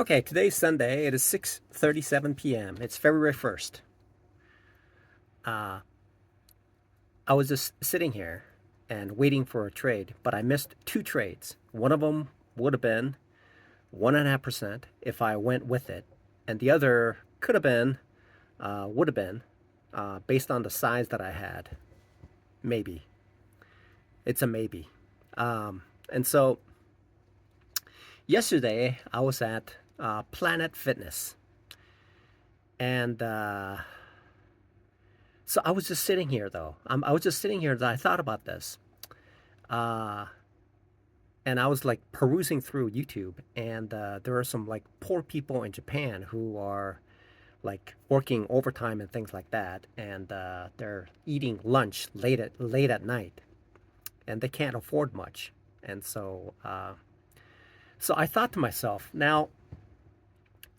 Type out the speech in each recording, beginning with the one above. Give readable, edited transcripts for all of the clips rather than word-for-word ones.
Okay, today's Sunday. It is 6:37 p.m. It's February 1st. Uh, I was just sitting here and waiting for a trade, but I missed two trades. One of them would have been 1.5% if I went with it, and the other could have been, would have been, based on the size that I had. Maybe. It's a maybe. And so yesterday I was at Planet Fitness, and so I was just sitting here though. I was just sitting here that I thought about this. Uh, and I was like perusing through YouTube, and there are some like poor people in Japan who are like working overtime and things like that, and they're eating lunch late at night, and they can't afford much. And so I thought to myself, now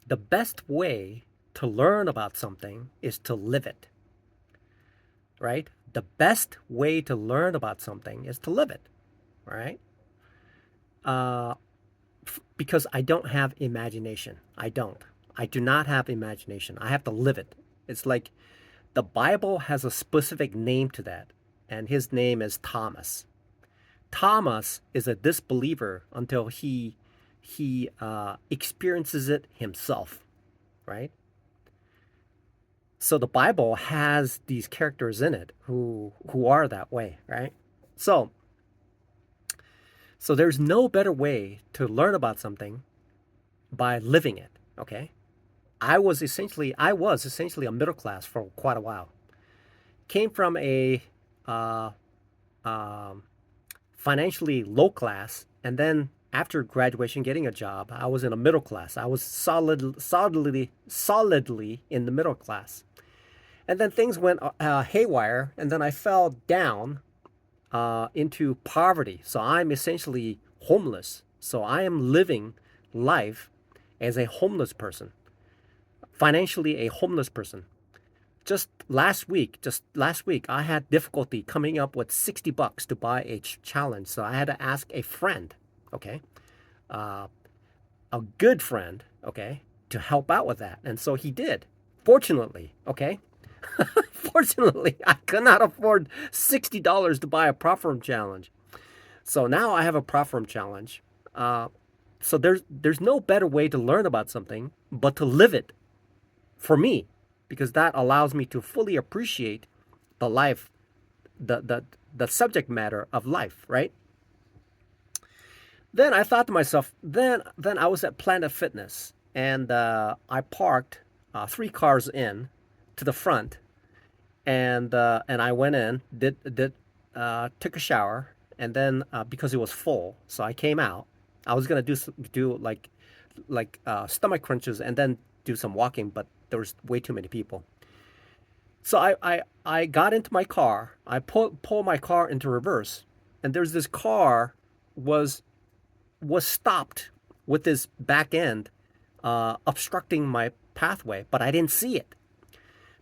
the best way to learn about something is to live it, right? The best way to learn about something is to live it, right? Uh, because I don't have imagination. I don't. I do not have imagination. I have to live it. It's like the Bible has a specific name to that, and his name is Thomas. Thomas is a disbeliever until he experiences it himself, right? So the Bible has these characters in it who are that way, right? So so there's no better way to learn about something by living it, okay? I was essentially a middle class for quite a while. Came from a uh, um, financially low class, and then after graduation, getting a job, I was in a middle class. I was solidly in the middle class, and then things went haywire, and then I fell down into poverty. So I'm essentially homeless. So I am living life as a homeless person, financially a homeless person. Just last week, I had difficulty coming up with $60 to buy a challenge. So I had to ask a friend, okay, uh, a good friend, okay, to help out with that. And so he did, fortunately, okay. Fortunately, I could not afford $60 to buy a Profirm challenge. So now I have a Profirm challenge. Uh, so there's no better way to learn about something but to live it for me, because that allows me to fully appreciate the life, the subject matter of life, right? Then I thought to myself, then I was at Planet Fitness, and I parked three cars in to the front, and I went in, did took a shower, and then because it was full, so I came out. I was gonna do like stomach crunches and then do some walking, but there was way too many people. So I got into my car. I pull my car into reverse, and there's this car was was stopped with this back end obstructing my pathway, but I didn't see it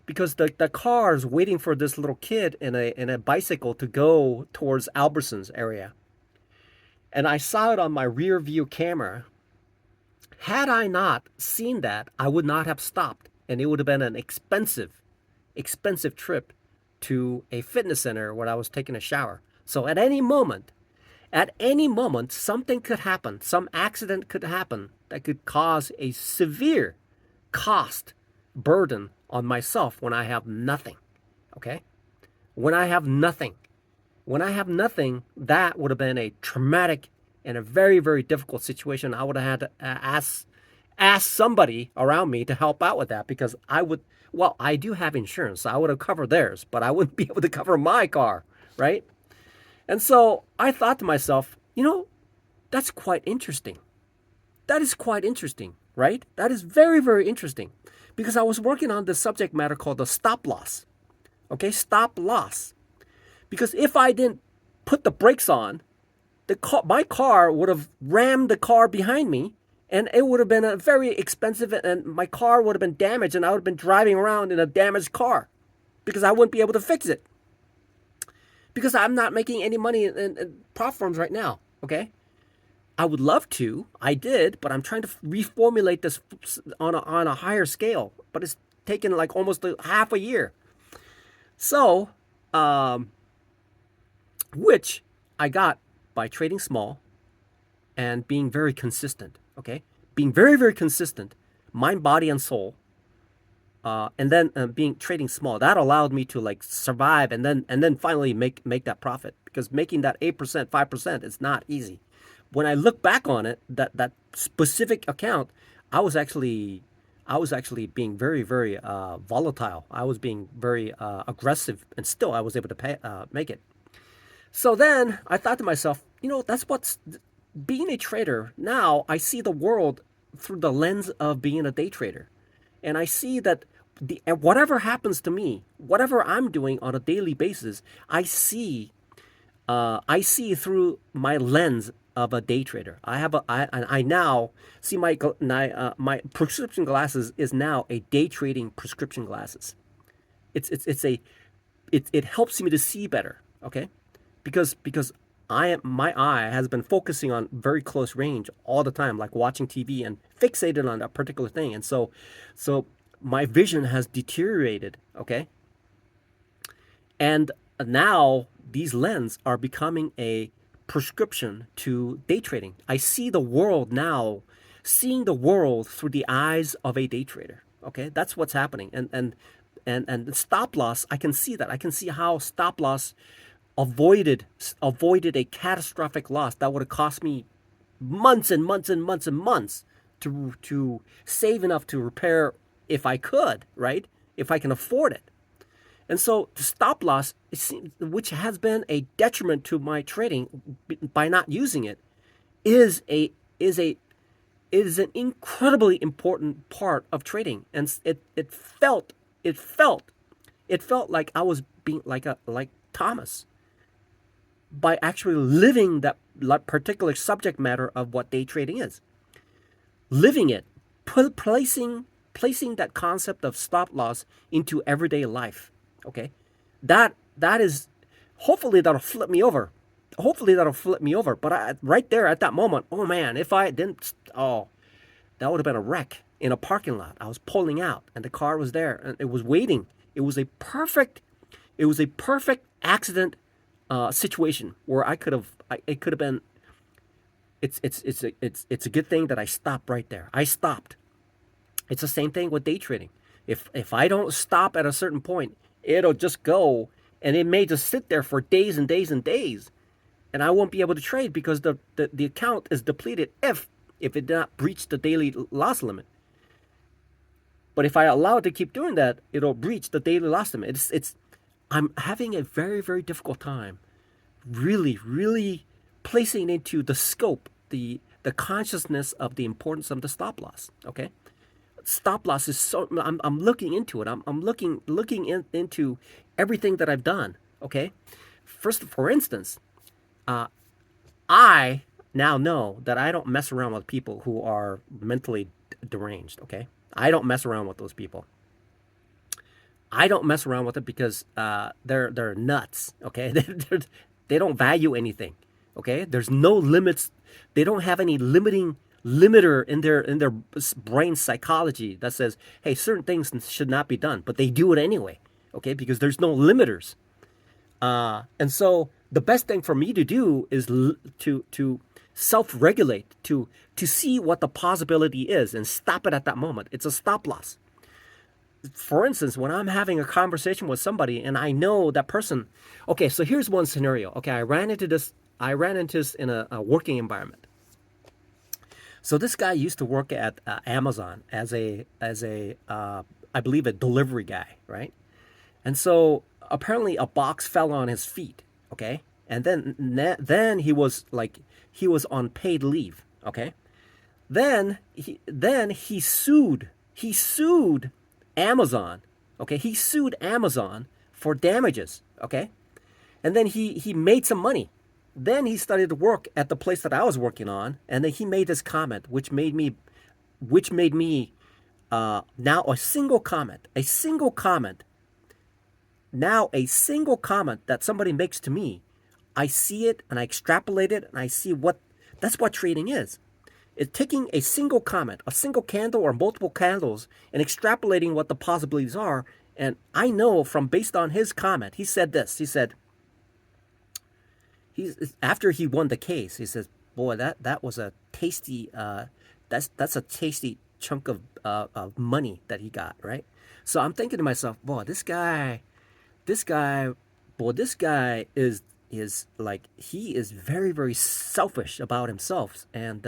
because the car is waiting for this little kid in a bicycle to go towards Albertsons area. And I saw it on my rear view camera. Had I not seen that, I would not have stopped, and it would have been an expensive trip to a fitness center where I was taking a shower. So at any moment, something could happen. Some accident could happen that could cause a severe cost burden on myself when I have nothing. Okay? When I have nothing. When I have nothing, that would have been a traumatic and a very, very difficult situation. I would have had to ask somebody around me to help out with that, because well, I do have insurance, so I would have covered theirs, but I wouldn't be able to cover my car, right? And so I thought to myself, that's quite interesting. That is quite interesting, right? That is very, very interesting, because I was working on this subject matter called the stop loss. Okay, stop loss. Because if I didn't put the brakes on, my car would have rammed the car behind me, and it would have been a very expensive, and my car would have been damaged, and I would have been driving around in a damaged car because I wouldn't be able to fix it, because I'm not making any money in prop firms right now. Okay, I would love to. I did, but I'm trying to reformulate this on a higher scale. But it's taken like almost half a year. So, um, which I got by trading small and being very consistent. Okay, being very very consistent, mind, body, and soul. And then being trading small, that allowed me to like survive and then finally make that profit, because making that 8% 5% is not easy. When I look back on it, that specific account, I was actually I was actually being very very volatile. I was being very aggressive, and still I was able to make it. So then I thought to myself, that's what's being a trader. Now I see the world through the lens of being a day trader. And I see that whatever happens to me, whatever I'm doing on a daily basis, I see through my lens of a day trader. I now see my prescription glasses is now a day trading prescription glasses. It's a it helps me to see better. Okay, because my eye has been focusing on very close range all the time, like watching TV and fixated on a particular thing, and so my vision has deteriorated. Okay, and now these lenses are becoming a prescription to day trading. I see the world now, seeing the world through the eyes of a day trader. Okay, that's what's happening, and stop loss. I can see that. I can see how stop loss avoided a catastrophic loss that would have cost me months and months and months and months to save enough to repair if I could, right? If I can afford it. And so the stop loss, which has been a detriment to my trading by not using it, is a is a is an incredibly important part of trading. And it felt like I was being like Thomas by actually living that particular subject matter of what day trading is, living it, placing that concept of stop loss into everyday life. Okay, that is, hopefully that'll flip me over. Hopefully that'll flip me over. But right there at that moment, oh man, if I didn't, that would have been a wreck in a parking lot. I was pulling out, and the car was there, and it was waiting. It was a perfect accident situation where it could have been. It's a good thing that I stopped right there. I stopped. It's the same thing with day trading. If I don't stop at a certain point, it'll just go, and it may just sit there for days and days and days, and I won't be able to trade because the account is depleted if it did not breach the daily loss limit. But if I allow it to keep doing that, it'll breach the daily loss limit. I'm having a very very difficult time, really really placing into the scope the consciousness of the importance of the stop loss. Okay, stop loss is so. I'm looking into it. I'm looking into everything that I've done. Okay, first, for instance, I now know that I don't mess around with people who are mentally deranged. Okay, I don't mess around with those people. I don't mess around with it because they're nuts. Okay, they don't value anything. Okay, there's no limits. They don't have any limiter in their brain psychology that says, hey, certain things should not be done, but they do it anyway. Okay, because there's no limiters. And so the best thing for me to do is to self-regulate, to see what the possibility is and stop it at that moment. It's a stop loss. For instance, when I'm having a conversation with somebody and I know that person, okay, so here's one scenario. Okay, I ran into this in a working environment. So this guy used to work at Amazon as a I believe a delivery guy, right? And so apparently a box fell on his feet, okay? And then he was on paid leave, okay? Then he sued Amazon, okay? He sued Amazon for damages, okay? And then he made some money. Then he started to work at the place that I was working on, and then he made this comment, which made me now a single comment, now a single comment that somebody makes to me, I see it and I extrapolate it and I see what That's what trading is. It's taking a single comment, a single candle or multiple candles, and extrapolating what the possibilities are. And I know from based on his comment, he said this. He said, he's after he won the case, he says, "Boy, that was a tasty. That's a tasty chunk of money that he got, right?" So I'm thinking to myself, "Boy, this guy, boy, this guy is like he is very very selfish about himself, and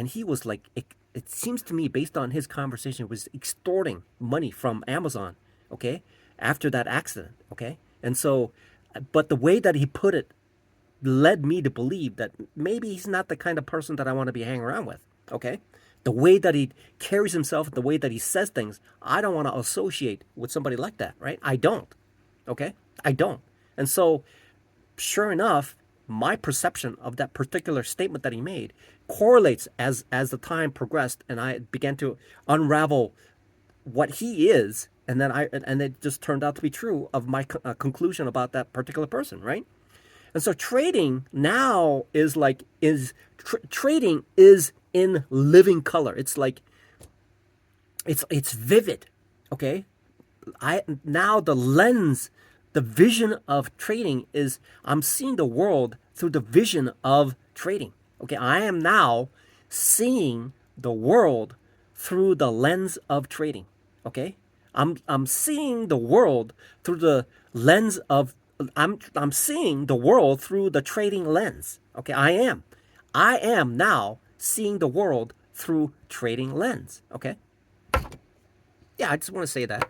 he was like it seems to me based on his conversation was extorting money from Amazon, okay, after that accident, okay, and so, but the way that he put it led me to believe that maybe he's not the kind of person that I want to be hanging around with. Okay, the way that he carries himself, the way that he says things, I don't want to associate with somebody like that, right? I don't. Okay, I don't. And so, sure enough, my perception of that particular statement that he made correlates as the time progressed, and I began to unravel what he is, and then and it just turned out to be true of my conclusion about that particular person, right? And so trading now is like trading is in living color. It's like it's vivid. Okay? I now the lens, the vision of trading is I'm seeing the world through the vision of trading. Okay? I am now seeing the world through the lens of trading. Okay? I'm seeing the world through the lens of I'm seeing the world through the trading lens. Okay, I am now seeing the world through trading lens. Okay, yeah, I just want to say that.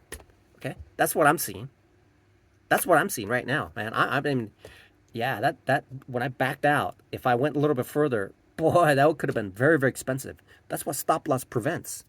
Okay, that's what I'm seeing. That's what I'm seeing right now, man. I mean, yeah, that when I backed out, if I went a little bit further, boy, that could have been very very expensive. That's what stop loss prevents.